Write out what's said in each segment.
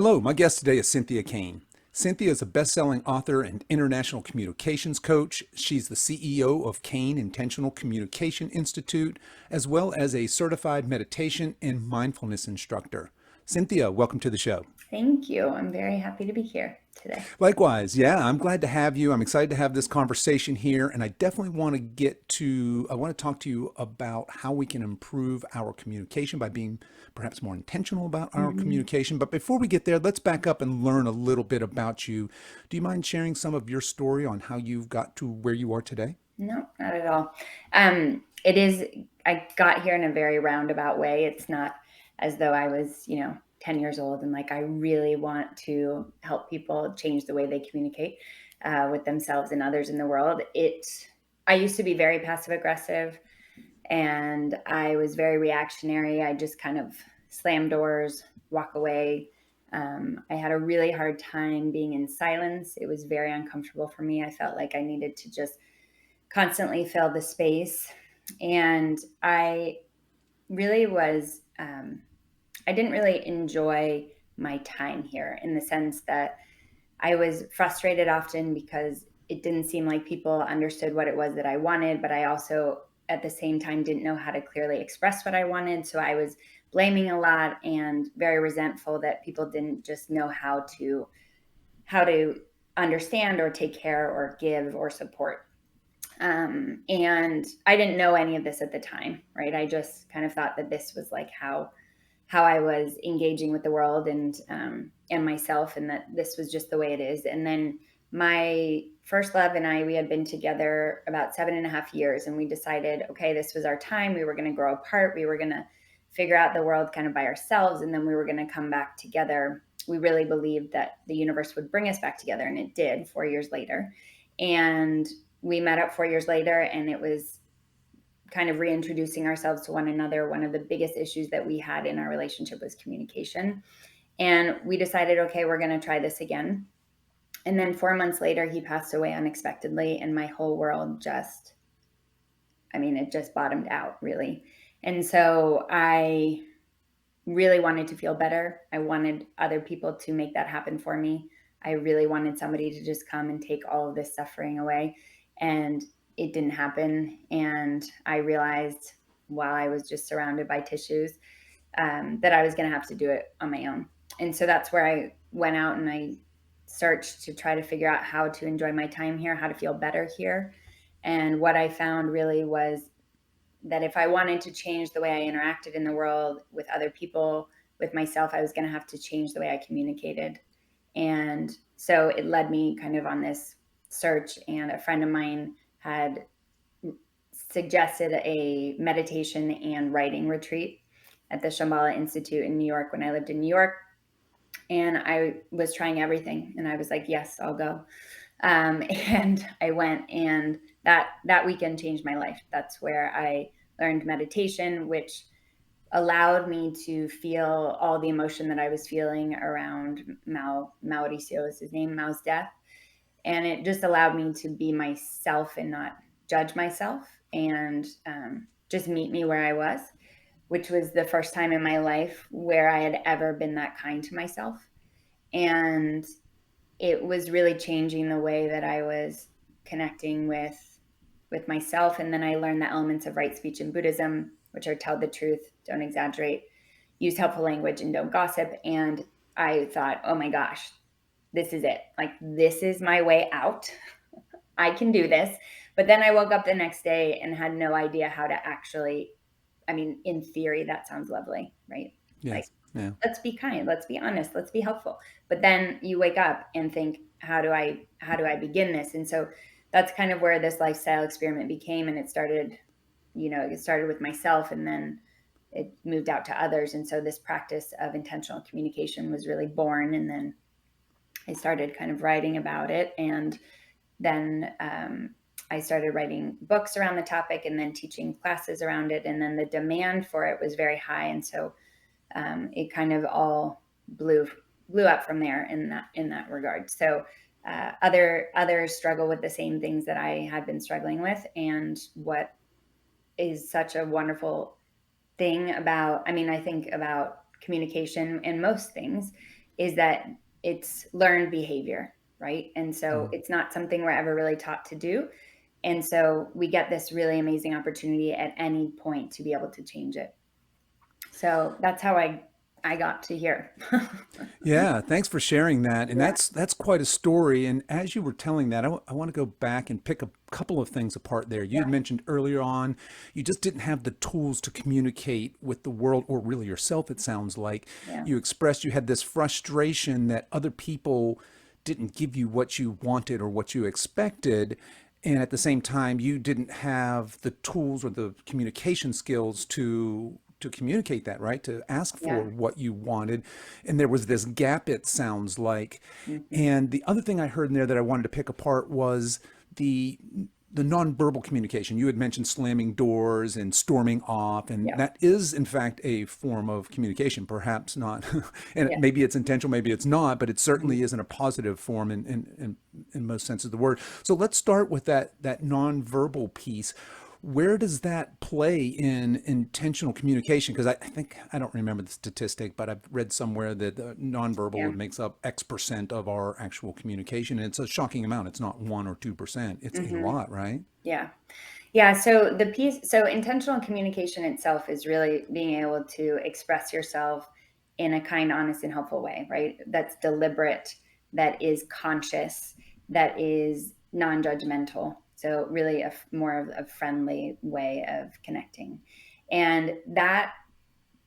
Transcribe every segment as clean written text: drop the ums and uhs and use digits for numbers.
Hello, my guest today is Cynthia Kane. Cynthia is a best-selling author and international communications coach. She's the CEO of Kane Intentional Communication Institute, as well as a certified meditation and mindfulness instructor. Cynthia, welcome to the show. Thank you. I'm very happy to be here today. Likewise, yeah, I'm glad to have you. I'm excited to have this conversation here, and I definitely I want to talk to you about how we can improve our communication by being perhaps more intentional about our hmm communication. But before we get there, let's back up and learn a little bit about you. Do you mind sharing some of your story on how you've got to where you are today? No, not at all. I got here in a very roundabout way. It's not as though I was, 10 years old and like, I really want to help people change the way they communicate with themselves and others in the world. I used to be very passive aggressive and I was very reactionary. I just kind of slam doors, walk away. I had a really hard time being in silence. It was very uncomfortable for me. I felt like I needed to just constantly fill the space. And I really was, I didn't really enjoy my time here in the sense that I was frustrated often because it didn't seem like people understood what it was that I wanted, but I also at the same time didn't know how to clearly express what I wanted. So I was blaming a lot and very resentful that people didn't just know how to understand or take care or give or support. And I didn't know any of this at the time, right? I just kind of thought that this was like how I was engaging with the world and myself, and that this was just the way it is. And then my first love and I, we had been together about 7.5 years, and we decided, okay, this was our time. We were going to grow apart. We were going to figure out the world kind of by ourselves, and then we were going to come back together. We really believed that the universe would bring us back together, and it did 4 years later. And we met up 4 years later, and it was kind of reintroducing ourselves to one another. One of the biggest issues that we had in our relationship was communication. And we decided, okay, we're going to try this again. And then 4 months later, he passed away unexpectedly. And my whole world it just bottomed out, really. And so I really wanted to feel better. I wanted other people to make that happen for me. I really wanted somebody to just come and take all of this suffering away. And it didn't happen. And I realized while I was just surrounded by tissues that I was going to have to do it on my own. And so that's where I went out and I searched to try to figure out how to enjoy my time here, how to feel better here. And what I found really was that if I wanted to change the way I interacted in the world with other people, with myself, I was going to have to change the way I communicated. And so it led me kind of on this search. And a friend of mine had suggested a meditation and writing retreat at the Shambhala Institute in New York when I lived in New York. And I was trying everything. And I was like, yes, I'll go. And I went, and that weekend changed my life. That's where I learned meditation, which allowed me to feel all the emotion that I was feeling around Mauricio is his name, Mao's death. And it just allowed me to be myself and not judge myself, and just meet me where I was, which was the first time in my life where I had ever been that kind to myself. And it was really changing the way that I was connecting with myself. And then I learned the elements of right speech in Buddhism, which are tell the truth, don't exaggerate, use helpful language, and don't gossip. And I thought, oh my gosh, this is it. Like, this is my way out. I can do this. But then I woke up the next day and had no idea how to actually, in theory, that sounds lovely, right? Like, Yes. Yeah. let's be kind, let's be honest, let's be helpful. But then you wake up and think, how do I begin this? And so that's kind of where this lifestyle experiment became. And it started with myself, and then it moved out to others. And so this practice of intentional communication was really born. And then I started kind of writing about it. And then I started writing books around the topic and then teaching classes around it. And then the demand for it was very high. And so it kind of all blew up from there in that regard. So others struggle with the same things that I had been struggling with. And what is such a wonderful thing about, I think about communication and most things, is that it's learned behavior, right? And so Mm. it's not something we're ever really taught to do. And so we get this really amazing opportunity at any point to be able to change it. So that's how I got to here. Yeah, thanks for sharing that. And Yeah. that's quite a story. And as you were telling that, I want to go back and pick a couple of things apart there. You had mentioned earlier on, you just didn't have the tools to communicate with the world, or really yourself, it sounds like. Yeah. You expressed you had this frustration that other people didn't give you what you wanted or what you expected. And at the same time, you didn't have the tools or the communication skills to communicate that, right? To ask for Yeah. what you wanted. And there was this gap, it sounds like. Hmm. And the other thing I heard in there that I wanted to pick apart was the the nonverbal communication. You had mentioned slamming doors and storming off, and Yeah. that is, in fact, a form of communication. Perhaps not, and Yeah. maybe it's intentional, maybe it's not, but it Mhm. certainly isn't a positive form in most sense of the word. So let's start with that nonverbal piece. Where does that play in intentional communication? Because I think, I don't remember the statistic, but I've read somewhere that Yeah. nonverbal makes up X% of our actual communication. And it's a shocking amount. It's not 1 or 2%. It's a Hmm. lot, right? Yeah. Yeah. So the piece, so intentional communication itself is really being able to express yourself in a kind, honest, and helpful way, right? That's deliberate, that is conscious, that is non-judgmental. So really more of a friendly way of connecting. And that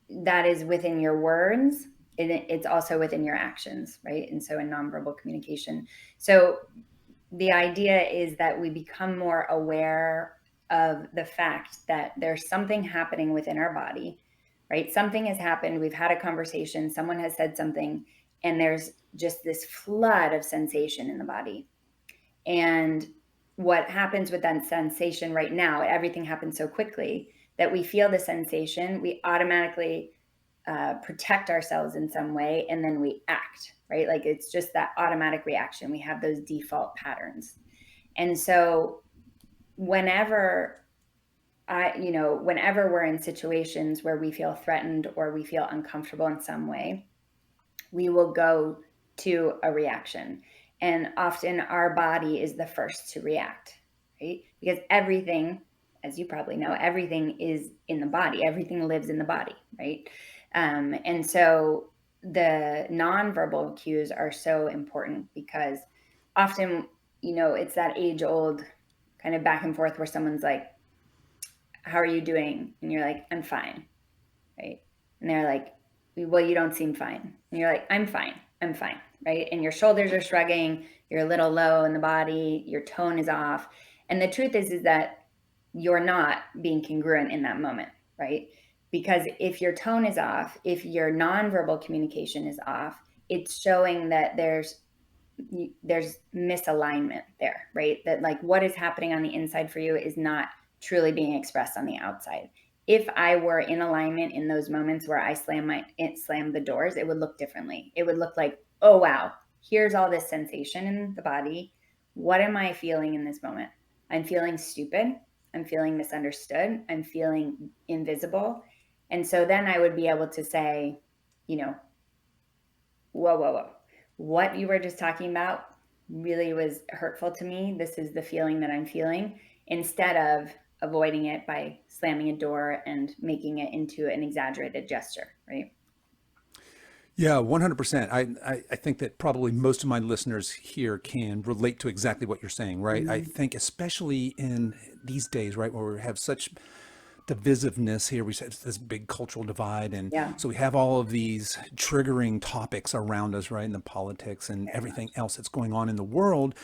is within your words. It's also within your actions, right? And so in nonverbal communication. So the idea is that we become more aware of the fact that there's something happening within our body, right? Something has happened. We've had a conversation. Someone has said something, and there's just this flood of sensation in the body. And what happens with that sensation right now, everything happens so quickly that we feel the sensation, we automatically protect ourselves in some way, and then we act, right? Like it's just that automatic reaction. We have those default patterns. And so whenever whenever we're in situations where we feel threatened or we feel uncomfortable in some way, we will go to a reaction. And often our body is the first to react, right? Because everything, as you probably know, everything is in the body, everything lives in the body, right? And so the nonverbal cues are so important because often, it's that age old kind of back and forth where someone's like, how are you doing? And you're like, I'm fine, right? And they're like, well, you don't seem fine. And you're like, I'm fine. I'm fine, right? And your shoulders are shrugging, you're a little low in the body, your tone is off. And the truth is that you're not being congruent in that moment, right? Because if your tone is off, if your nonverbal communication is off, it's showing that there's misalignment there, right? That like what is happening on the inside for you is not truly being expressed on the outside. If I were in alignment in those moments where I slam the doors, it would look differently. It would look like, oh wow, here's all this sensation in the body. What am I feeling in this moment? I'm feeling stupid. I'm feeling misunderstood. I'm feeling invisible. And so then I would be able to say, you know, whoa, whoa, whoa. What you were just talking about really was hurtful to me. This is the feeling that I'm feeling, instead of avoiding it by slamming a door and making it into an exaggerated gesture, right? Yeah, 100%. I think that probably most of my listeners here can relate to exactly what you're saying, right? I Mm-hmm. think especially in these days, right, where we have such divisiveness here, we said this big cultural divide, and Yeah. so we have all of these triggering topics around us, right, in the politics and everything else that's going on in the world.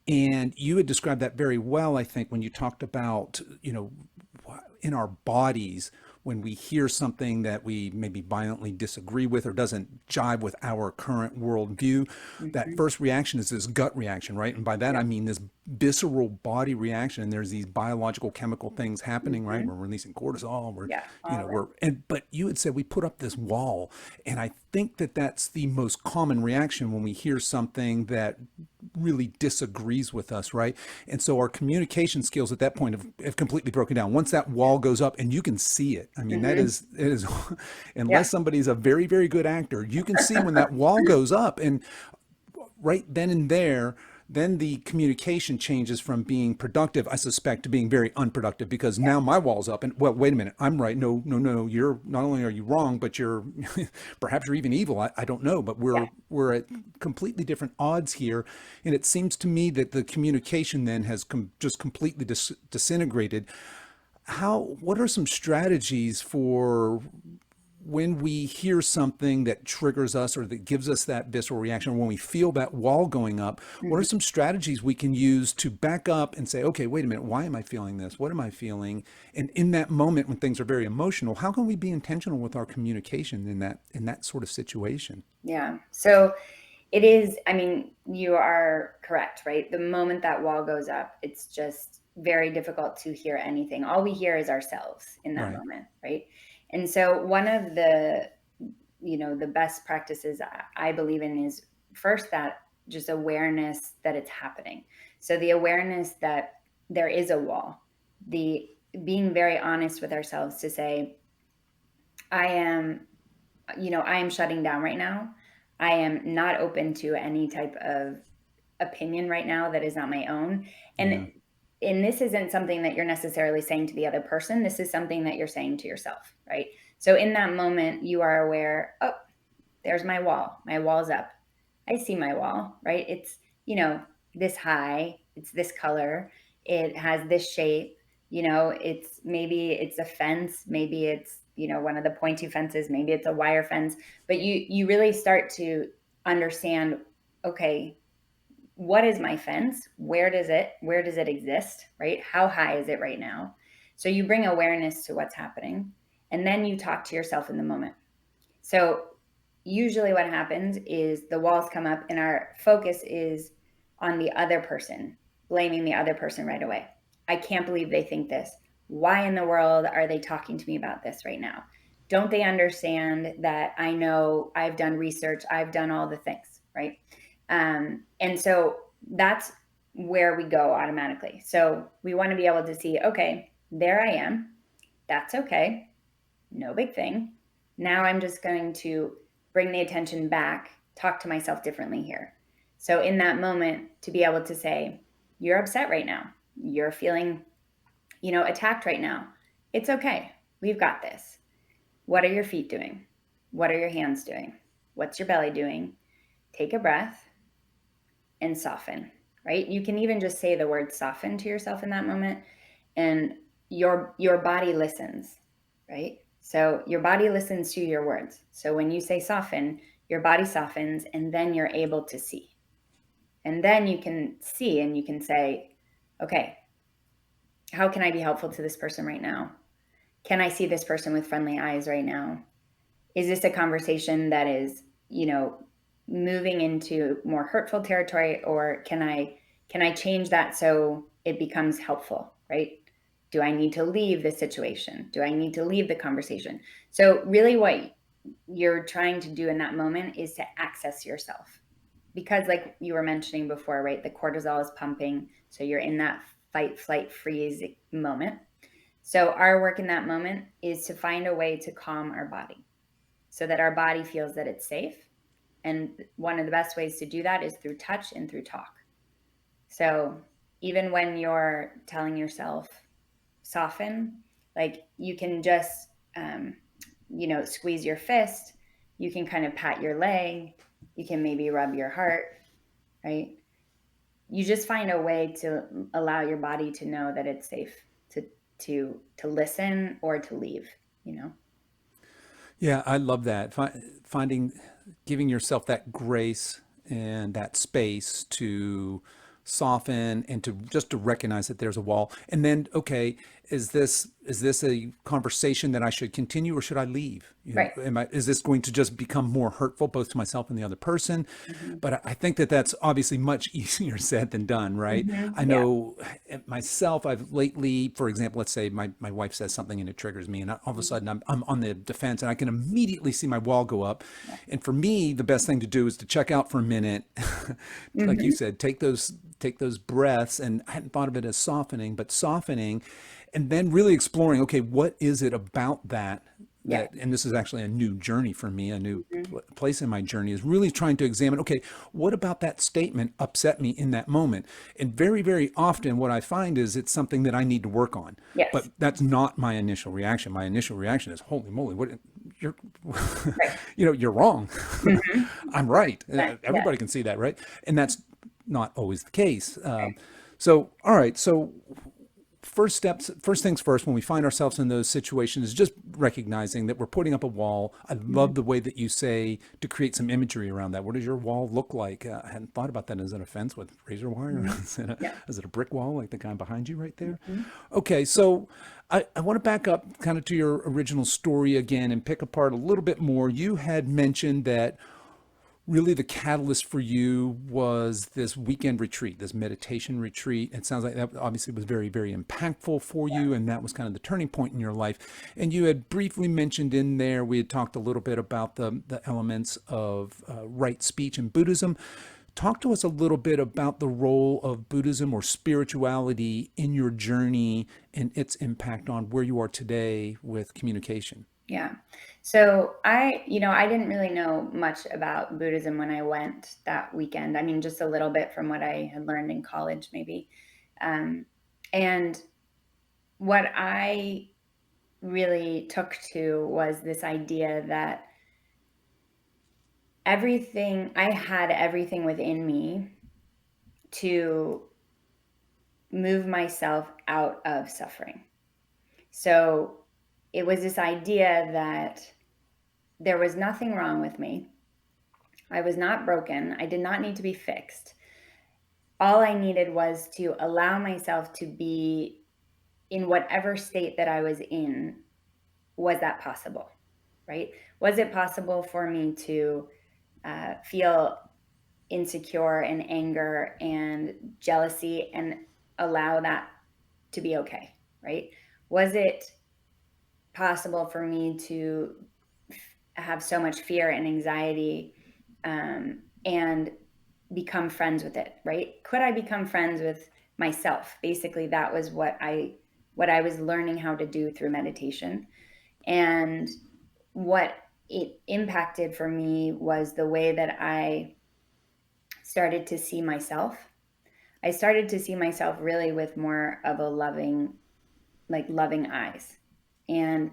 And you had described that very well, I think, when you talked about, in our bodies, when we hear something that we maybe violently disagree with or doesn't jive with our current worldview, that Mm-hmm. first reaction is this gut reaction, right? And by that, Yeah. I mean this visceral body reaction. And there's these biological chemical things happening, right? Mm-hmm. We're releasing cortisol. Yeah. All of it. But you had said we put up this wall. And I think that that's the most common reaction when we hear something that really disagrees with us, right? And so our communication skills at that point have completely broken down. Once that wall goes up, and you can see it. I mean, that Hmm. is, it is, Yeah. unless somebody's a very, very good actor, you can see when that wall goes up. And right then and there, then the communication changes from being productive, I suspect, to being very unproductive, because now my wall's up and, well, wait a minute, I'm right. No, no, no, you're not only are you wrong, but you're perhaps you're even evil. I don't know, but Yeah. we're at completely different odds here. And it seems to me that the communication then has just completely disintegrated. What are some strategies for when we hear something that triggers us or that gives us that visceral reaction, or when we feel that wall going up? What are Mhm. some strategies we can use to back up and say, okay, wait a minute, why am I feeling this? What am I feeling? And in that moment when things are very emotional, how can we be intentional with our communication in that sort of situation? Yeah. So it is, I mean, you are correct, right? The moment that wall goes up, it's just very difficult to hear anything. All we hear is ourselves in that Right. moment, right? And so one of the, the best practices I believe in is first that just awareness that it's happening. So the awareness that there is a wall, the being very honest with ourselves to say, I am I am shutting down right now. I am not open to any type of opinion right now that is not my own. Yeah. And this isn't something that you're necessarily saying to the other person. This is something that you're saying to yourself, right? So in that moment, you are aware, oh, there's my wall. My wall's up. I see my wall, right? It's, this high, it's this color, it has this shape, maybe it's a fence, maybe it's, one of the pointy fences, maybe it's a wire fence, but you really start to understand, okay, what is my fence? Where does it exist, right? How high is it right now? So you bring awareness to what's happening, and then you talk to yourself in the moment. So usually what happens is the walls come up and our focus is on the other person, blaming the other person right away. I can't believe they think this. Why in the world are they talking to me about this right now? Don't they understand that I know I've done research, I've done all the things, right? And so that's where we go automatically. So we want to be able to see, okay, there I am. That's okay. No big thing. Now I'm just going to bring the attention back, talk to myself differently here. So in that moment, to be able to say, you're upset right now. You're feeling, attacked right now. It's okay. We've got this. What are your feet doing? What are your hands doing? What's your belly doing? Take a breath and soften, right? You can even just say the word soften to yourself in that moment, and your body listens, right? So your body listens to your words. So when you say soften, your body softens, and then you're able to see. And then you can see and you can say, okay, how can I be helpful to this person right now? Can I see this person with friendly eyes right now? Is this a conversation that is, moving into more hurtful territory, or can I change that so it becomes helpful, right? Do I need to leave the situation? Do I need to leave the conversation? So really what you're trying to do in that moment is to access yourself. Because like you were mentioning before, right? The cortisol is pumping, so you're in that fight, flight, freeze moment. So our work in that moment is to find a way to calm our body so that our body feels that it's safe. And one of the best ways to do that is through touch and through talk. So even when you're telling yourself soften, like you can just, squeeze your fist, you can kind of pat your leg, you can maybe rub your heart, right? You just find a way to allow your body to know that it's safe to listen or to leave, you know? Yeah, I love that. Finding, giving yourself that grace and that space to soften and to just to recognize that there's a wall. And then, okay, is this, is this a conversation that I should continue or should I leave? Right. Is this going to just become more hurtful both to myself and the other person? Mm-hmm. But I think that that's obviously much easier said than done, right? Mm-hmm. I Yeah. know myself, I've lately, for example, let's say my wife says something and it triggers me, and all of a sudden I'm on the defense and I can immediately see my wall go up. Yeah. And for me, the best thing to do is to check out for a minute. Like you said, take those breaths, and I hadn't thought of it as softening, but softening, and then really exploring, okay, what is it about that, Yeah. and this is actually a new journey for me, a new Mm-hmm. place in my journey, is really trying to examine, okay, what about that statement upset me in that moment? And very, very often what I find is it's something that I need to work on. But Yes. that's not my initial reaction. My initial reaction is, holy moly, what you're Right. you're wrong. Mm-hmm. I'm right. Right. Yeah. Everybody can see that, right? And that's not always the case. Right. So, all right. So, first things first, when we find ourselves in those situations, is just recognizing that we're putting up a wall. I Mm-hmm. love the way that you say to create some imagery around that. What does your wall look like? I hadn't thought about that. Is it a fence with razor wire? Mm-hmm. Yeah. Is it a brick wall like the guy behind you right there? Mm-hmm. Okay, so I want to back up kind of to your original story again and pick apart a little bit more. You had mentioned that really the catalyst for you was this weekend retreat, this meditation retreat. It sounds like that obviously was very, very impactful for you, and that was kind of the turning point in your life. And you had briefly mentioned in there, we had talked a little bit about the elements of right speech in Buddhism. Talk to us a little bit about the role of Buddhism or spirituality in your journey and its impact on where you are today with communication. Yeah. So I didn't really know much about Buddhism when I went that weekend. I mean, just a little bit from what I had learned in college, maybe. Um, and what I really took to was this idea that I had everything within me to move myself out of suffering. So it was this idea that there was nothing wrong with me. I was not broken. I did not need to be fixed. All I needed was to allow myself to be in whatever state that I was in. Was that possible? Right? Was it possible for me to feel insecure and anger and jealousy and allow that to be okay? Right? Was it possible for me to have so much fear and anxiety and become friends with it, right? Could I become friends with myself? Basically, that was what I was learning how to do through meditation. And what it impacted for me was the way that I started to see myself. I started to see myself really with more of a loving eyes. And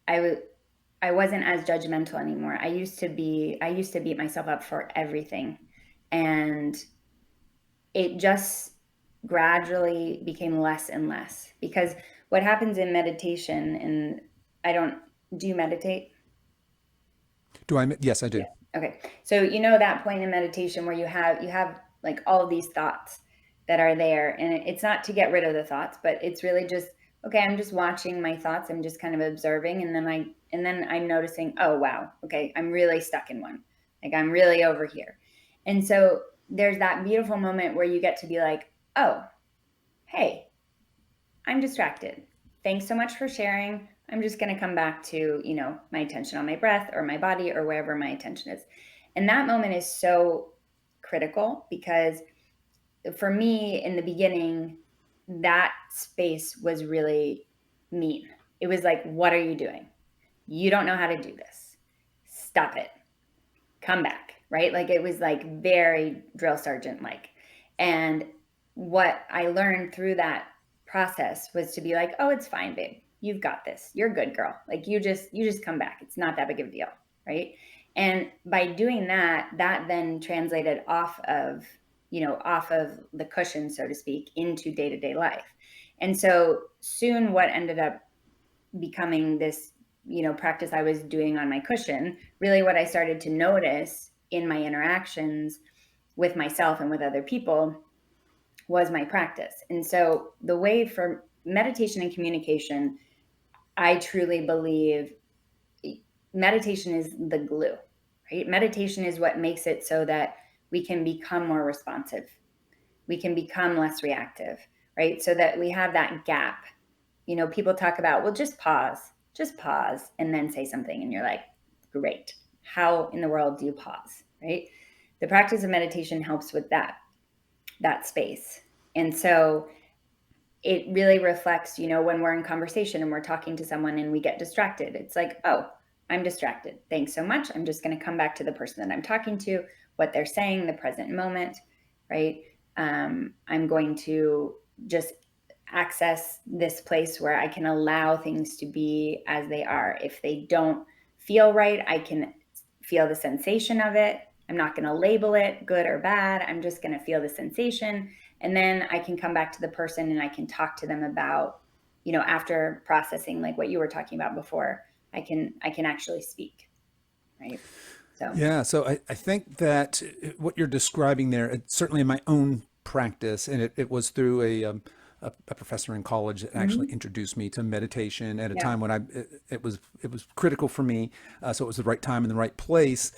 I wasn't as judgmental anymore. I used to beat myself up for everything. And it just gradually became less and less, because what happens in meditation, and do you meditate? Do I? Yes, I do. Yeah. Okay. So that point in meditation where you have like all of these thoughts that are there, and it's not to get rid of the thoughts, but it's really just, okay, I'm just watching my thoughts. I'm just kind of observing, and then I'm noticing, oh wow, okay, I'm really stuck in one. Like I'm really over here. And so there's that beautiful moment where you get to be like, oh, hey, I'm distracted. Thanks so much for sharing. I'm just going to come back to, my attention on my breath or my body or wherever my attention is. And that moment is so critical, because for me in the beginning, that space was really mean. It was like, what are you doing? You don't know how to do this. Stop it. Come back, right? Like it was like very drill sergeant like. And what I learned through that process was to be like, oh, it's fine, babe. You've got this. You're a good girl. Like you just come back. It's not that big of a deal, right? And by doing that, that then translated off of the cushion, so to speak, into day-to-day life. And so soon what ended up becoming this practice I was doing on my cushion, really what I started to notice in my interactions with myself and with other people was my practice. And so the way for meditation and communication I truly believe meditation is the glue, right? Meditation is what makes it so that we can become more responsive. We can become less reactive, right? So that we have that gap. You know, people talk about, well, just pause and then say something. And you're like, great. How in the world do you pause, right? The practice of meditation helps with that space. And so it really reflects, you know, when we're in conversation and we're talking to someone and we get distracted. It's like, oh, I'm distracted. Thanks so much. I'm just going to come back to the person that I'm talking to, what they're saying, the present moment, right? I'm going to just access this place where I can allow things to be as they are. If they don't feel right, I can feel the sensation of it. I'm not going to label it good or bad. I'm just going to feel the sensation. And then I can come back to the person and I can talk to them about, you know, after processing, like what you were talking about before, I can actually speak, right? So Yeah, so I think that what you're describing there, certainly in my own practice, and it was through a professor in college that actually mhm. introduced me to meditation at a Yeah. time when it was critical for me. So it was the right time and the right place.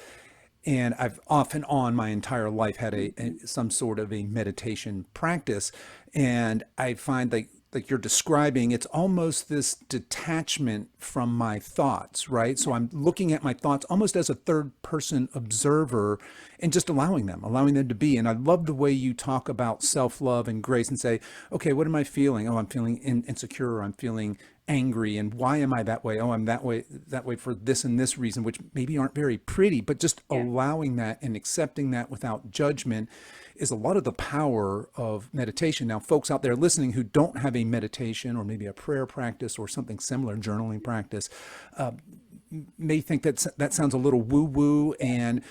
And I've off and on my entire life had Mhm. some sort of a meditation practice, and I find like you're describing, it's almost this detachment from my thoughts, right? So Yeah. I'm looking at my thoughts almost as a third person observer and just allowing them to be. And I love the way you talk about self love and grace and say, okay, what am I feeling? Oh, I'm feeling insecure. Or I'm feeling angry. And why am I that way? Oh, I'm that way for this and this reason, which maybe aren't very pretty, but just Yeah. allowing that and accepting that without judgment is a lot of the power of meditation. Now, folks out there listening who don't have a meditation or maybe a prayer practice or something similar, journaling practice, uh, may think that sounds a little woo woo, and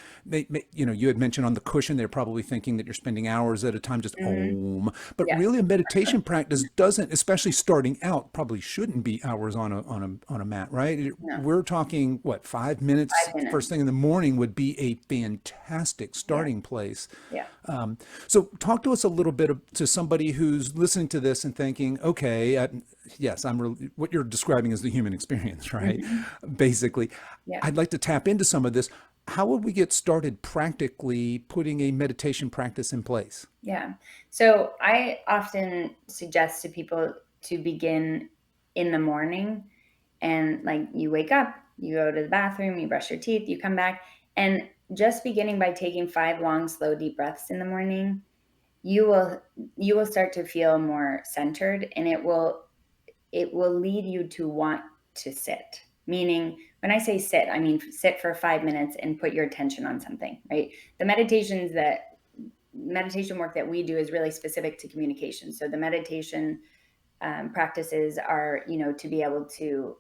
you know, you had mentioned on the cushion they're probably thinking that you're spending hours at a time just Mhm. om, but Yes. really a meditation practice doesn't, especially starting out, probably shouldn't be hours on a mat, right? No. We're talking what, 5 minutes 5 minutes. first thing in the morning would be a fantastic Yeah. starting place. Yeah. So talk to us a little bit to somebody who's listening to this and thinking, okay, yes, what you're describing is the human experience, right? Mhm. Basically, Yeah. I'd like to tap into some of this. How would we get started practically putting a meditation practice in place? Yeah. So I often suggest to people to begin in the morning, and like you wake up, you go to the bathroom, you brush your teeth, you come back, and just beginning by taking 5 long, slow, deep breaths in the morning, you will you will start to feel more centered, and it will lead you to want to sit. Meaning, when I say sit, I mean sit for 5 minutes and put your attention on something, right? The meditation work that we do is really specific to communication. So the meditation practices are, you know, to be able to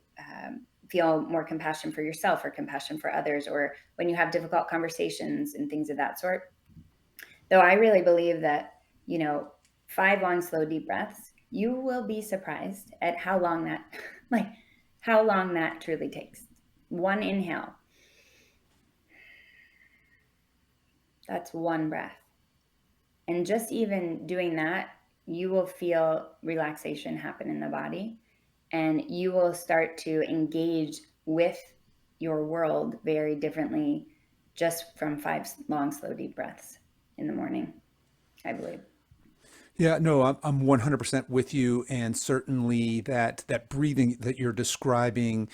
feel more compassion for yourself or compassion for others, or when you have difficult conversations and things of that sort. Though I really believe that, you know, 5 long, slow, deep breaths, you will be surprised at how long that, like, how long that truly takes. One inhale, that's one breath. And just even doing that, you will feel relaxation happen in the body, and you will start to engage with your world very differently just from 5 long, slow, deep breaths in the morning, I believe. Yeah, no, I'm 100% with you, and certainly that breathing that you're describing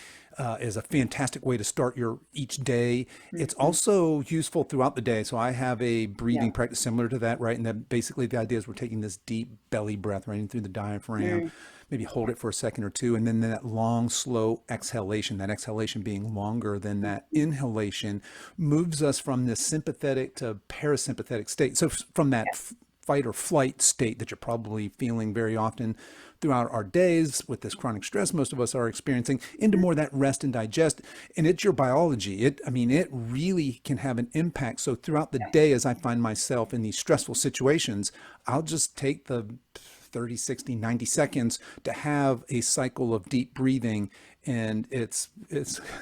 is a fantastic way to start your each day. It's Mhm. also useful throughout the day. So I have a Yeah. breathing practice similar to that, right? And then basically the idea is we're taking this deep belly breath right in through the diaphragm, Mm. maybe hold Yeah. it for a second or two, and then that long, slow exhalation. That exhalation being longer than that inhalation moves us from this sympathetic to parasympathetic state. So from that fight or flight state that you're probably feeling very often throughout our days with this chronic stress most of us are experiencing, into more that rest and digest. And it's your biology. It really can have an impact. So throughout the Yeah. day, as I find myself in these stressful situations, I'll just take the 30, 60, 90 seconds to have a cycle of deep breathing. And it's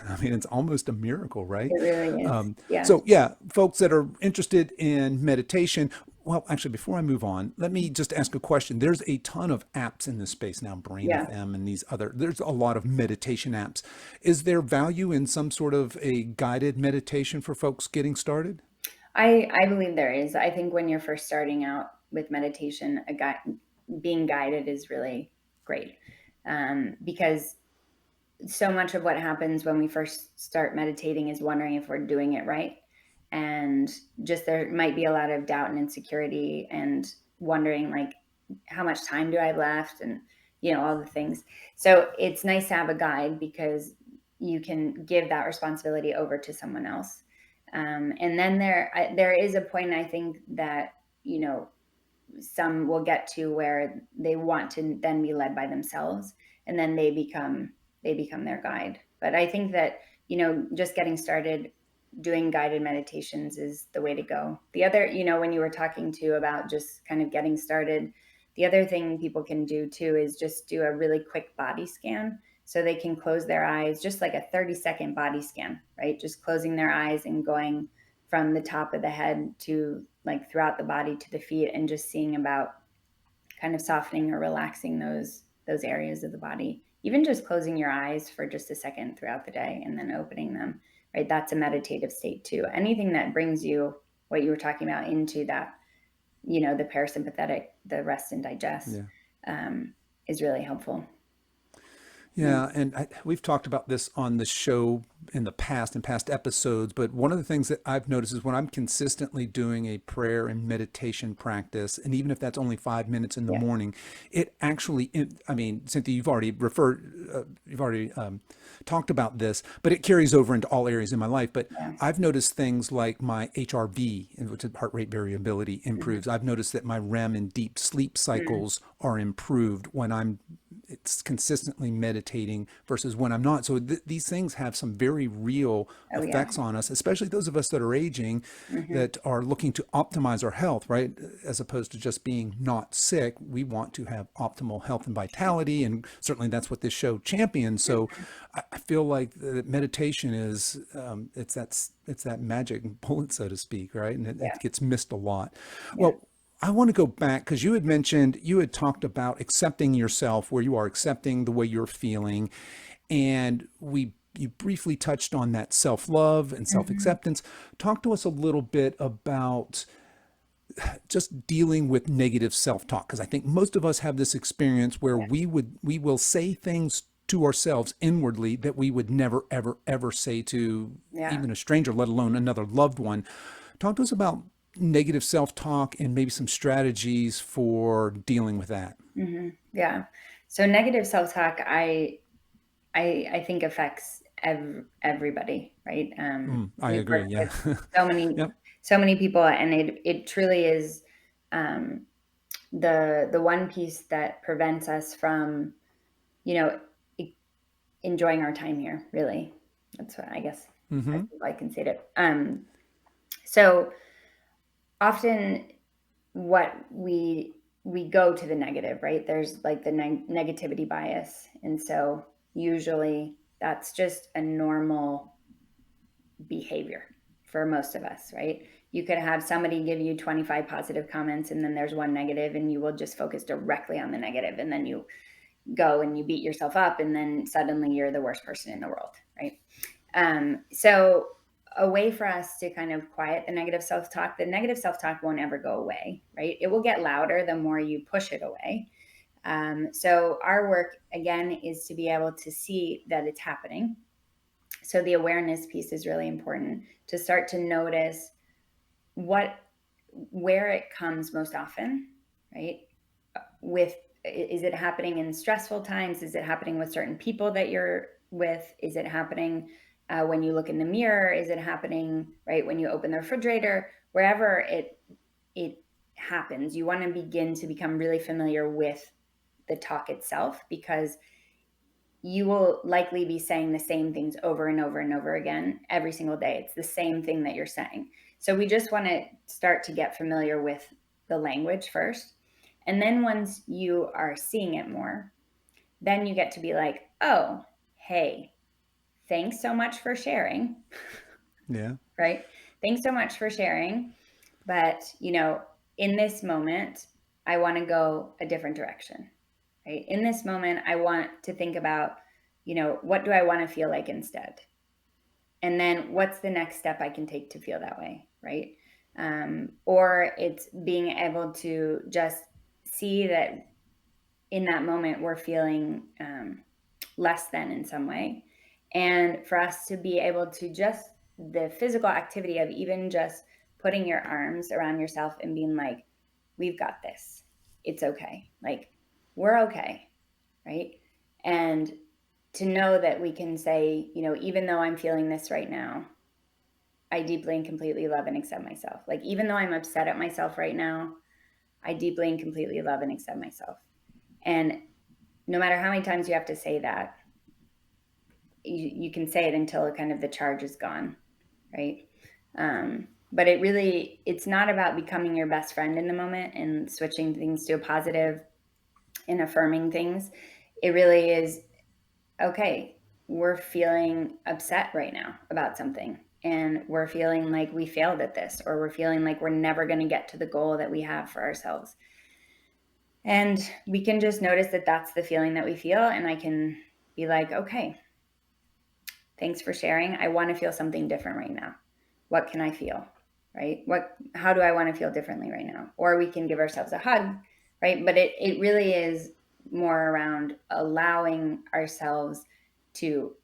I mean, it's almost a miracle, right? It really is. Yeah. So yeah, folks that are interested in meditation, Well, actually, before I move on, let me just ask a question. There's a ton of apps in this space now, Brain Yeah. FM and there's a lot of meditation apps. Is there value in some sort of a guided meditation for folks getting started? I believe there is. I think when you're first starting out with meditation, being guided is really great, because so much of what happens when we first start meditating is wondering if we're doing it right. And just there might be a lot of doubt and insecurity and wondering, like, how much time do I have left? And, all the things. So it's nice to have a guide because you can give that responsibility over to someone else. And then there is a point, I think, that, some will get to where they want to then be led by themselves, and then they become their guide. But I think that, just getting started doing guided meditations is the way to go. The other, when you were talking to about just kind of getting started, the other thing people can do too is just do a really quick body scan. So they can close their eyes, just like a 30-second body scan, right? Just closing their eyes and going from the top of the head to, like, throughout the body to the feet, and just seeing about kind of softening or relaxing those areas of the body. Even just closing your eyes for just a second throughout the day and then opening them, right? That's a meditative state too. Anything that brings you, what you were talking about, into that, the parasympathetic, the rest and digest, Yeah. is really helpful. Yeah. Yeah, and we've talked about this on the show in the past, in past episodes, but one of the things that I've noticed is when I'm consistently doing a prayer and meditation practice, and even if that's only 5 minutes in the Yeah. morning, it actually, I mean, Cynthia, you've already talked about this, but it carries over into all areas in my life. But Yeah. I've noticed things like my HRV, which is heart rate variability, improves. I've noticed that my REM and deep sleep Mm-hmm. cycles are improved when it's consistently meditating versus when I'm not. So these things have some very real Oh yeah. effects on us, especially those of us that are aging, Mm-hmm. that are looking to optimize our health, right? As opposed to just being not sick, we want to have optimal health and vitality, and certainly that's what this show champions. So I feel like the meditation is it's that magic bullet, so to speak, right? And Yeah. it gets missed a lot. Yeah. Well, I want to go back because you had talked about accepting yourself, where you are accepting the way you're feeling. And you briefly touched on that self-love and Mm-hmm. self-acceptance. Talk to us a little bit about just dealing with negative self-talk, because I think most of us have this experience where Yeah. we will say things to ourselves inwardly that we would never ever ever say to Yeah. even a stranger, let alone another loved one. Talk to us about negative self-talk and maybe some strategies for dealing with that. Mm-hmm. Yeah. So negative self-talk, I think affects everybody, right? I We've agree. worked Yeah. with so many, Yep. so many people, and it truly is, um, the one piece that prevents us from, you know, e- enjoying our time here. Really, that's what I guess Mm-hmm. I can say it. So often, what we go to the negative, right? There's like the negativity bias, and so usually that's just a normal behavior for most of us, right? You could have somebody give you 25 positive comments, and then there's one negative, and you will just focus directly on the negative, and then you go and you beat yourself up, and then suddenly you're the worst person in the world, right? So a way for us to kind of quiet the negative self-talk won't ever go away, right? It will get louder the more you push it away. So our work, again, is to be able to see that it's happening. So the awareness piece is really important, to start to notice where it comes most often, right? With Is it happening in stressful times? Is it happening with certain people that you're with? Is it happening when you look in the mirror? Is it happening right when you open the refrigerator? Wherever it happens, you want to begin to become really familiar with the talk itself, because you will likely be saying the same things over and over and over again every single day. It's the same thing that you're saying. So we just want to start to get familiar with the language first. And then once you are seeing it more, then you get to be like, oh, hey, thanks so much for sharing, Yeah. right? Thanks so much for sharing. But, in this moment, I want to go a different direction, right? In this moment, I want to think about, what do I want to feel like instead? And then what's the next step I can take to feel that way, right? Or it's being able to just see that in that moment we're feeling less than in some way. And for us to be able to just the physical activity of even just putting your arms around yourself and being like, we've got this. It's okay. Like, we're okay. Right. And to know that we can say, even though I'm feeling this right now, I deeply and completely love and accept myself. Like, even though I'm upset at myself right now, I deeply and completely love and accept myself. And no matter how many times you have to say that, you can say it until kind of the charge is gone, right? But it's not about becoming your best friend in the moment and switching things to a positive and affirming things. It really is, okay, we're feeling upset right now about something, and we're feeling like we failed at this, or we're feeling like we're never going to get to the goal that we have for ourselves. And we can just notice that that's the feeling that we feel. And I can be like, okay, thanks for sharing. I want to feel something different right now. What can I feel? Right? How do I want to feel differently right now? Or we can give ourselves a hug, right? But it really is more around allowing ourselves to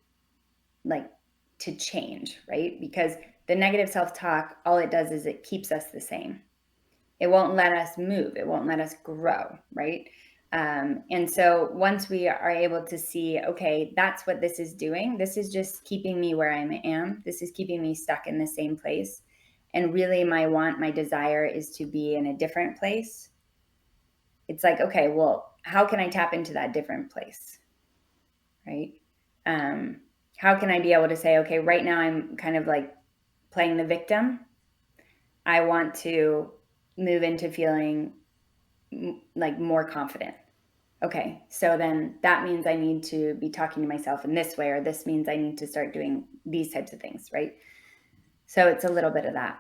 change, right? Because the negative self-talk, all it does is it keeps us the same. It won't let us move. It won't let us grow, right? And so once we are able to see, okay, that's what this is doing. This is just keeping me where I am. This is keeping me stuck in the same place. And really my desire is to be in a different place. It's like, okay, well, how can I tap into that different place? Right? How can I be able to say, okay, right now I'm kind of like playing the victim. I want to move into feeling like more confident. Okay, so then that means I need to be talking to myself in this way, or this means I need to start doing these types of things, right? So it's a little bit of that.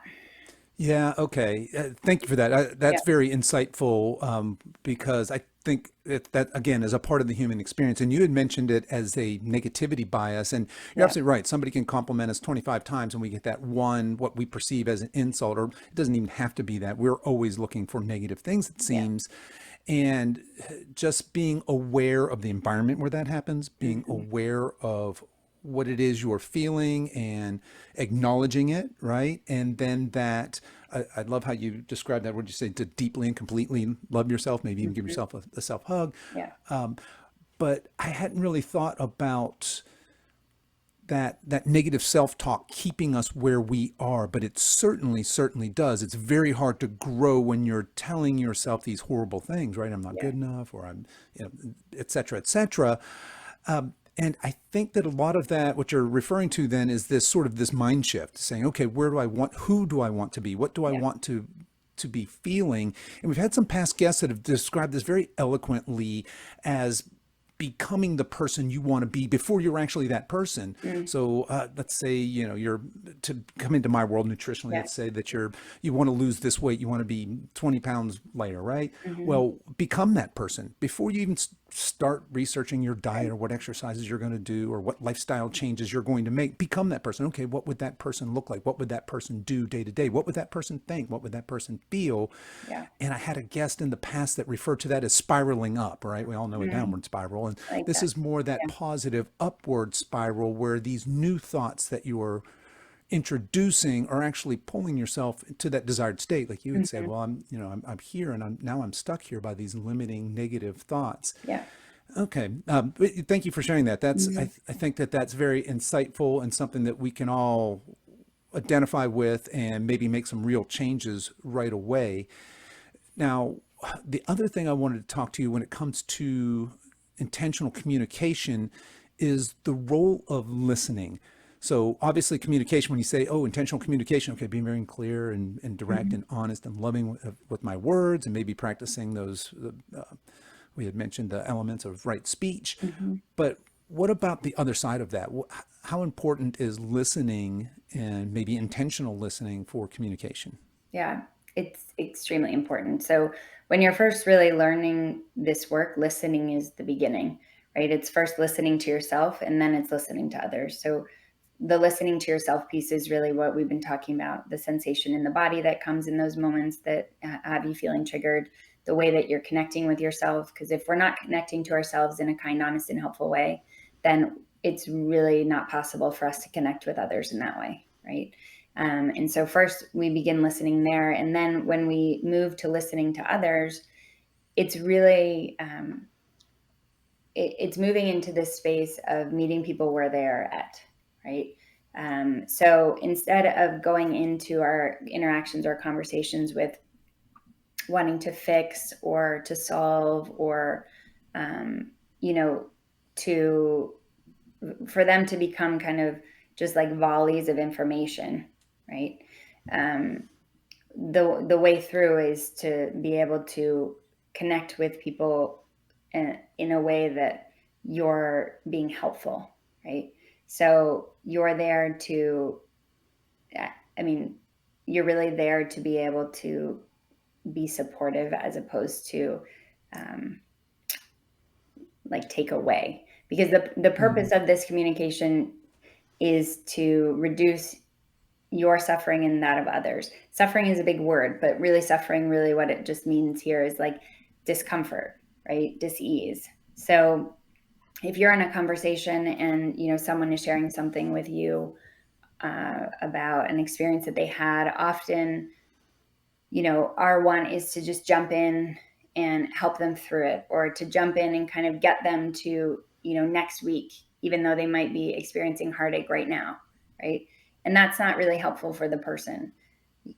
Yeah, okay. Thank you for that. Yeah, That's very insightful, because I think that, again, is a part of the human experience. And you had mentioned it as a negativity bias. And you're yeah, absolutely right. Somebody can compliment us 25 times and we get that one, what we perceive as an insult, or it doesn't even have to be that. We're always looking for negative things, it yeah. seems. And just being aware of the environment where that happens, being Mm-hmm. aware of what it is you're feeling and acknowledging it, right? And then I love how you described that. What did you say? To deeply and completely love yourself, maybe even give Mm-hmm. yourself a self hug. Yeah, But I hadn't really thought about that negative self-talk keeping us where we are, but it certainly does. It's very hard to grow when you're telling yourself these horrible things, right? I'm not yeah. good enough, or I'm, et cetera, et cetera. And I think that a lot of that, what you're referring to then, is this sort of this mind shift, saying, okay, who do I want to be? What do I Yeah. want to be feeling? And we've had some past guests that have described this very eloquently as becoming the person you want to be before you're actually that person. Mm, So let's say, you're to come into my world nutritionally. yeah. Let's say that you want to lose this weight. You want to be 20 pounds lighter, right? Mm-hmm. Well, become that person before you even start researching your diet Right. or what exercises you're going to do or what lifestyle changes you're going to make. Become that person. Okay, what would that person look like? What would that person do day to day? What would that person think? What would that person feel? Yeah. And I had a guest in the past that referred to that as spiraling up, right? We all know a Mm, downward spiral. And I like this that. is more that Yeah. positive upward spiral where these new thoughts that you are introducing are actually pulling yourself to that desired state. Like you had said, Mm-hmm. well, I'm here and I'm stuck here by these limiting negative thoughts. Yeah. Okay. But thank you for sharing that. Mm-hmm. I think that that's very insightful and something that we can all identify with and maybe make some real changes right away. Now, the other thing I wanted to talk to you when it comes to intentional communication is the role of listening. So obviously communication, when you say, oh, intentional communication, okay, being very clear and direct Mm-hmm. and honest and loving with my words, and maybe practicing those, we had mentioned the elements of right speech. Mm-hmm. But what about the other side of that? How important is listening and maybe intentional listening for communication? Yeah. It's extremely important. So when you're first really learning this work, listening is the beginning, right? It's first listening to yourself, and then it's listening to others. So the listening to yourself piece is really what we've been talking about, the sensation in the body that comes in those moments that have you feeling triggered, the way that you're connecting with yourself. Because if we're not connecting to ourselves in a kind, honest, and helpful way, then it's really not possible for us to connect with others in that way, right? And so first we begin listening there. And then when we move to listening to others, it's really, it's moving into this space of meeting people where they're at, right? So instead of going into our interactions or conversations with wanting to fix or to solve or, you know, to for them to become kind of just like volleys of information, right? Um, the way through is to be able to connect with people in a way that you're being helpful, right? So you're there to, I mean, you're really there to be able to be supportive as opposed to um, like take away. Because the purpose of this communication is to reduce your suffering and that of others. Suffering is a big word, but really suffering, really what it just means here is like discomfort, right? Dis-ease. So if you're in a conversation and, you know, someone is sharing something with you about an experience that they had, often, you know, our one is to just jump in and help them through it, or to jump in and kind of get them to, you know, next week, even though they might be experiencing heartache right now, right? And that's not really helpful for the person,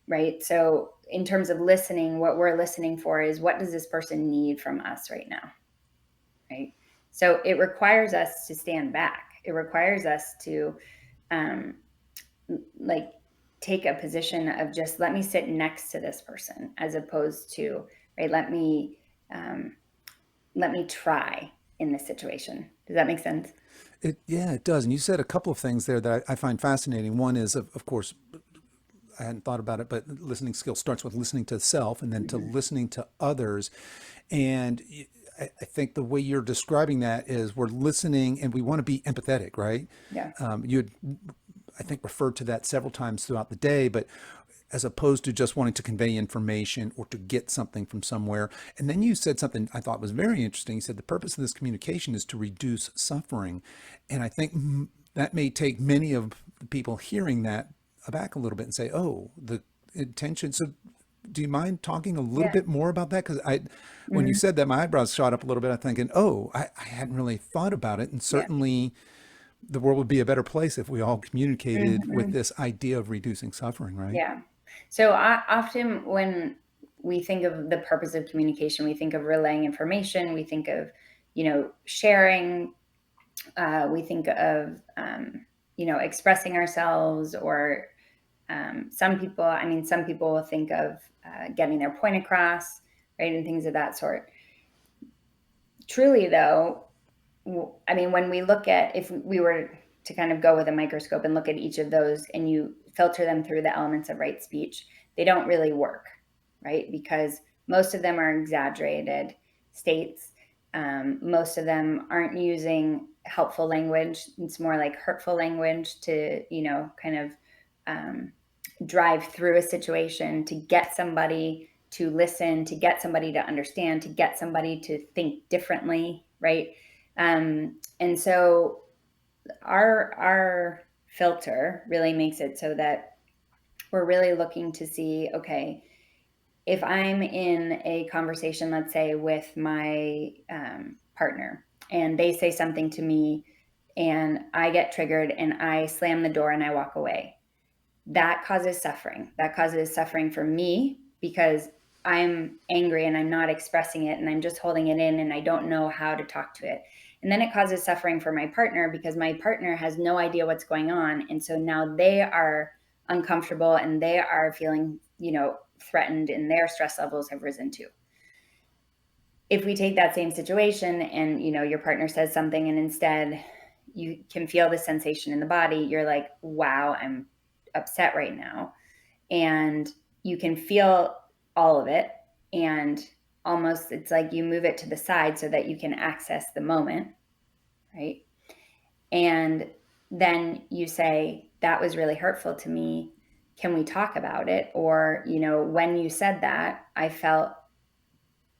right? So in terms of listening, what we're listening for is, what does this person need from us right now, right? So it requires us to stand back. It requires us to um, like take a position of just, let me sit next to this person, as opposed to, right, um, let me try in this situation. Does that make sense? Yeah, it does. And you said a couple of things there that I find fascinating. One is, of course, I hadn't thought about it, but listening skill starts with listening to self and then to Mm-hmm. listening to others. And I think the way you're describing that is we're listening and we want to be empathetic, right? Yeah. You had, I think, referred to that several times throughout the day, but as opposed to just wanting to convey information or to get something from somewhere. And then you said something I thought was very interesting. You said the purpose of this communication is to reduce suffering. And I think that may take many of the people hearing that aback a little bit and say, oh, the intention. So do you mind talking a little Yeah. bit more about that? Because when you Mm-hmm. said that, my eyebrows shot up a little bit. I'm thinking, oh, I hadn't really thought about it. And Yeah. certainly the world would be a better place if we all communicated with Mm-hmm. this idea of reducing suffering, right? Yeah. So often when we think of the purpose of communication, we think of relaying information, we think of, you know, sharing, we think of, you know, expressing ourselves, or some people will think of getting their point across, right, and things of that sort. Truly, though, I mean, when we look at, if we were to kind of go with a microscope and look at each of those and you filter them through the elements of right speech, they don't really work, right? Because most of them are exaggerated states. Most of them aren't using helpful language. It's more like hurtful language to, you know, kind of um, drive through a situation to get somebody to listen, to get somebody to understand, to get somebody to think differently, right? And so our filter really makes it so that we're really looking to see, okay, if I'm in a conversation, let's say with my partner, and they say something to me, and I get triggered, and I slam the door and I walk away, that causes suffering. That causes suffering for me because I'm angry and I'm not expressing it and I'm just holding it in and I don't know how to talk to it. And then it causes suffering for my partner because my partner has no idea what's going on. And so now they are uncomfortable and they are feeling, you know, threatened, and their stress levels have risen too. If we take that same situation and, you know, your partner says something and instead you can feel the sensation in the body, you're like, wow, I'm upset right now. And you can feel all of it, and almost it's like you move it to the side so that you can access the moment, right? And then you say, that was really hurtful to me. Can we talk about it? Or, when you said that, I felt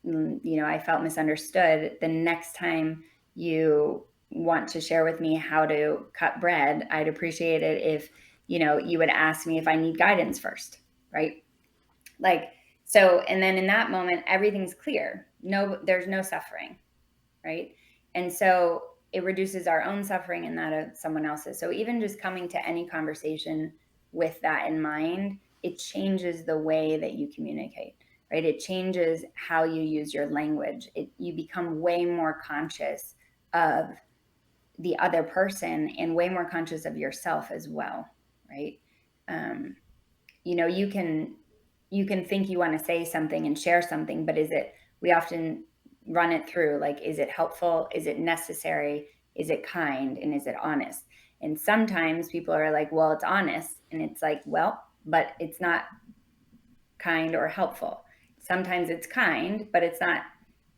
misunderstood. The next time you want to share with me how to cut bread, I'd appreciate it if, you would ask me if I need guidance first, right? Like, so, and then in that moment, everything's clear. No, there's no suffering, right? And so it reduces our own suffering and that of someone else's. So even just coming to any conversation with that in mind, it changes the way that you communicate, right? It changes how you use your language. You become way more conscious of the other person and way more conscious of yourself as well, right? Um, you can think you want to say something and share something, but we often run it through, like, is it helpful? Is it necessary? Is it kind? And is it honest? And sometimes people are like, well, it's honest. And it's like, well, but it's not kind or helpful. Sometimes it's kind, but it's not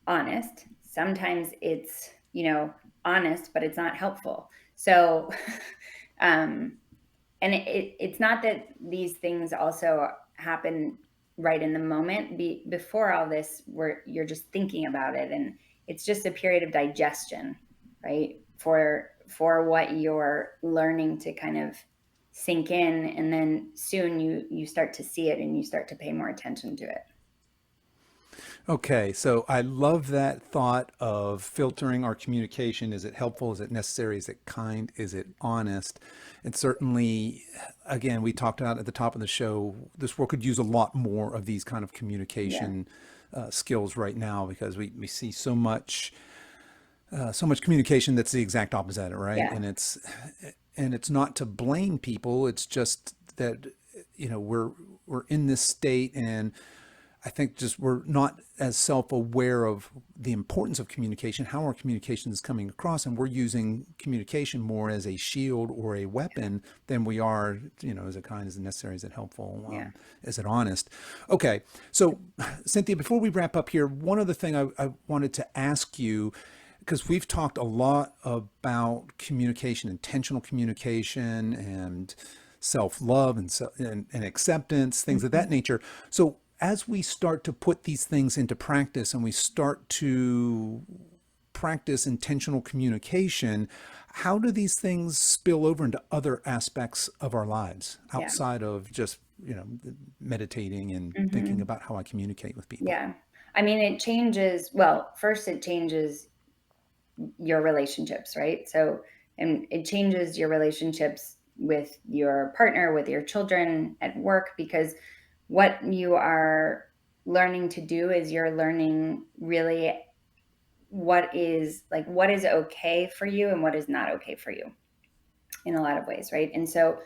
honest. Sometimes it's, honest, but it's not helpful. So, um, and it's not that these things also happen right in the moment. Before all this, where you're just thinking about it, and it's just a period of digestion, right? For what you're learning to kind of sink in, and then soon you start to see it and you start to pay more attention to it. Okay, so I love that thought of filtering our communication. Is it helpful? Is it necessary? Is it kind? Is it honest? And certainly, again, we talked about at the top of the show, this world could use a lot more of these kind of Yeah. communication skills right now, because we see so much communication that's the exact opposite, right? Yeah. And it's not to blame people. It's just that we're in this state, and I think just we're not as self-aware of the importance of communication, how our communication is coming across, and we're using communication more as a shield or a weapon than we are, is it kind, is it necessary, is it helpful, Yeah. is it honest? Okay, so Cynthia, before we wrap up here, one other thing I wanted to ask you, because we've talked a lot about communication, intentional communication, and self-love and acceptance, things of that Mhm. nature. So as we start to put these things into practice and we start to practice intentional communication, how do these things spill over into other aspects of our lives Yeah. outside of just, meditating and thinking Hmm. about how I communicate with people? Yeah. I mean, it changes. Well, first, it changes your relationships, right? So, and it changes your relationships with your partner, with your children, at work, because what you are learning to do is you're learning really what is okay for you and what is not okay for you in a lot of ways, right? And so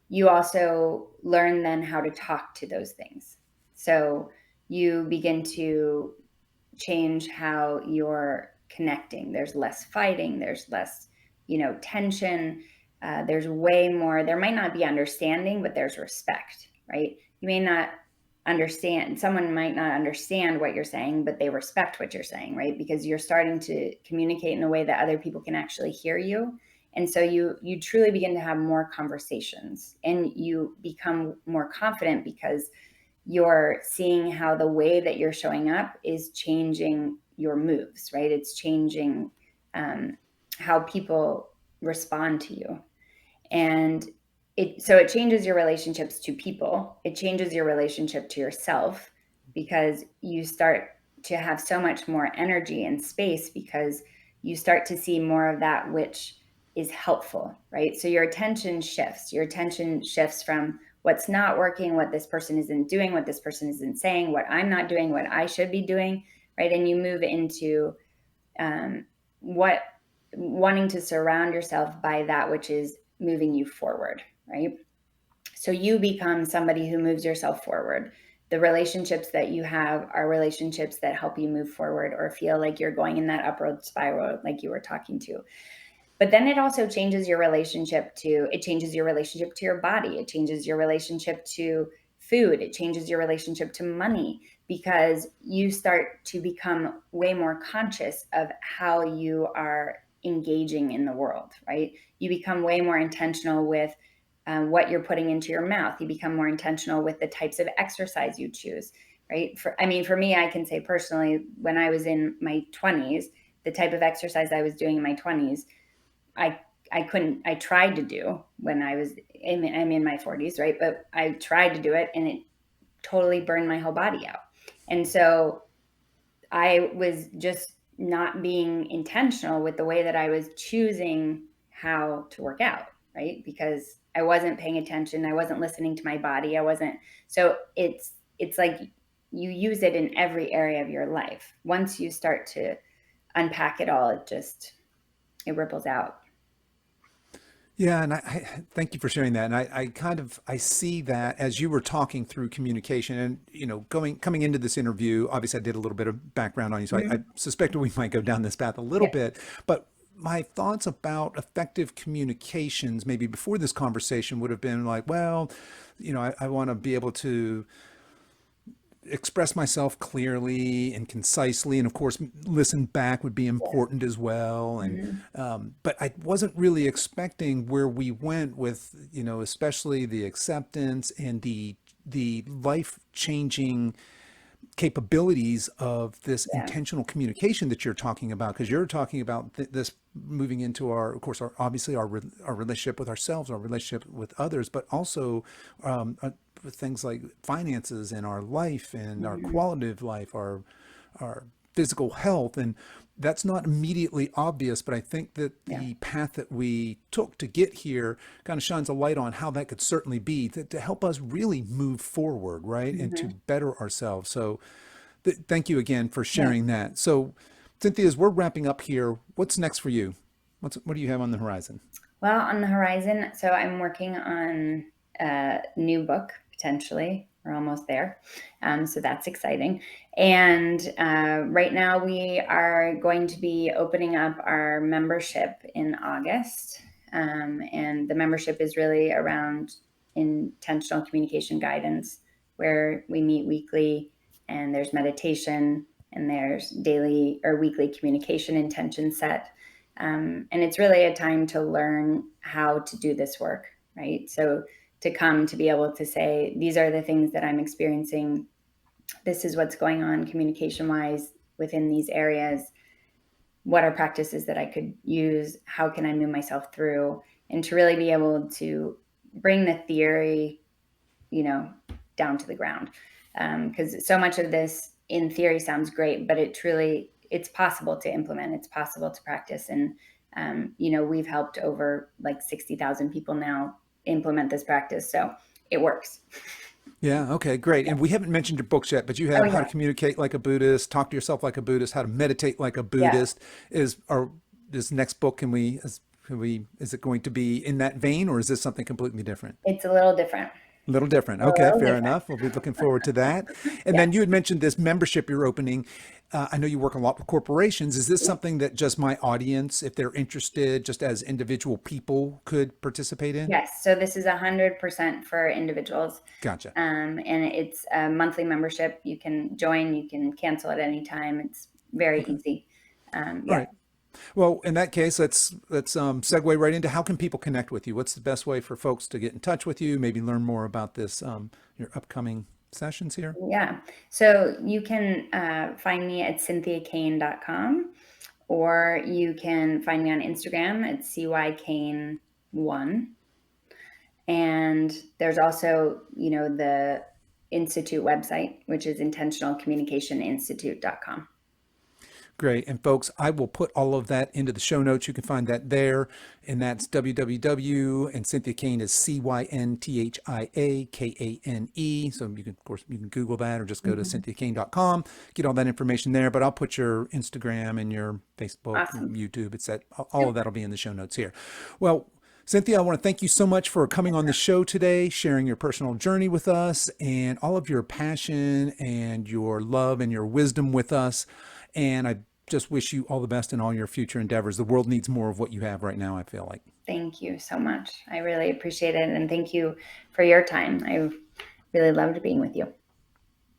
you also learn then how to talk to those things. So you begin to change how you're connecting. There's less fighting, there's less, tension. There's way more. There might not be understanding, but there's respect, right? You may not understand, someone might not understand what you're saying, but they respect what you're saying, right? Because you're starting to communicate in a way that other people can actually hear you. And so you truly begin to have more conversations, and you become more confident because you're seeing how the way that you're showing up is changing your moves, right? It's changing um, how people respond to you. And it changes your relationships to people. It changes your relationship to yourself, because you start to have so much more energy and space, because you start to see more of that which is helpful, right? So your attention shifts. Your attention shifts from what's not working, what this person isn't doing, what this person isn't saying, what I'm not doing, what I should be doing, right? And you move into what wanting to surround yourself by that which is moving you forward, right? So you become somebody who moves yourself forward. The relationships that you have are relationships that help you move forward or feel like you're going in that upward spiral, like you were talking to. But then it also changes your relationship to your body. It changes your relationship to food. It changes your relationship to money, because you start to become way more conscious of how you are engaging in the world, right? You become way more intentional with what you're putting into your mouth. You become more intentional with the types of exercise you choose, right? For me, I can say personally, when I was in my 20s, the type of exercise I was doing in my 20s, I tried to do when I'm in my 40s, right? But I tried to do it and it totally burned my whole body out. And so I was just not being intentional with the way that I was choosing how to work out, right? Because I wasn't paying attention. I wasn't listening to my body. So it's like you use it in every area of your life. Once you start to unpack it all, it ripples out. Yeah, and I thank you for sharing that. And I see that as you were talking through communication, and coming into this interview. Obviously, I did a little bit of background on you, so I Mm-hmm. suspected we might go down this path a little Yeah. bit. But my thoughts about effective communications, maybe before this conversation, would have been like, well, I want to be able to express myself clearly and concisely, and of course listen back would be important as well. And Mm-hmm. but I wasn't really expecting where we went with, especially the acceptance and the life changing capabilities of this Yeah. intentional communication that you're talking about, because you're talking about this moving into our, of course, obviously our relationship with ourselves, our relationship with others, but also with things like finances and our life and our Mm-hmm. quality of life, our physical health. And that's not immediately obvious, but I think that Yeah. the path that we took to get here kind of shines a light on how that could certainly be to help us really move forward, right? And to Mm-hmm. better ourselves. So thank you again for Yeah. sharing that. So, Cynthia, as we're wrapping up here, what's next for you? What do you have on the horizon? Well, on the horizon, so I'm working on a new book potentially. We're almost there. So that's exciting. And right now, we are going to be opening up our membership in August. And the membership is really around intentional communication guidance, where we meet weekly, and there's meditation, and there's daily or weekly communication intention set. And it's really a time to learn how to do this work, right? So to come to be able to say, these are the things that I'm experiencing. This is what's going on communication wise within these areas. What are practices that I could use? How can I move myself through? And to really be able to bring the theory, down to the ground. Because so much of this in theory sounds great, but it's possible to implement. It's possible to practice. And, we've helped over like 60,000 people now implement this practice. So it works. Yeah, okay, great. And we haven't mentioned your books yet, but you Oh, have How to yeah. Communicate Like a Buddhist, Talk to Yourself Like a Buddhist, How to Meditate Like a Yeah. Buddhist. This next book, is it going to be in that vein, or is this something completely different? It's a little different. A little different. A Okay, little fair different. enough. We'll be looking forward to that. And Yeah. then you had mentioned this membership you're opening. I know you work a lot with corporations. Is this something that just my audience, if they're interested, just as individual people, could participate in? Yes. So this is 100% for individuals. Gotcha. And it's a monthly membership. You can join, you can cancel at any time. It's very Okay. easy. All Yeah. right. Well, in that case, let's segue right into how can people connect with you? What's the best way for folks to get in touch with you? Maybe learn more about this your upcoming sessions here. Yeah. So you can find me at cynthiakane.com, or you can find me on Instagram at cykane1. And there's also, the Institute website, which is intentionalcommunicationinstitute.com. Great. And folks, I will put all of that into the show notes. You can find that there. And that's www. And Cynthia Kane is CYNTHIAKANE. So you can, of course, you can Google that or just go to Mm-hmm. cynthiakane.com, get all that information there. But I'll put your Instagram and your Facebook, Awesome. YouTube, all of that will be in the show notes here. Well, Cynthia, I want to thank you so much for coming on the show today, sharing your personal journey with us and all of your passion and your love and your wisdom with us. And I just wish you all the best in all your future endeavors. The world needs more of what you have right now, I feel like. Thank you so much. I really appreciate it. And thank you for your time. Really loved being with you.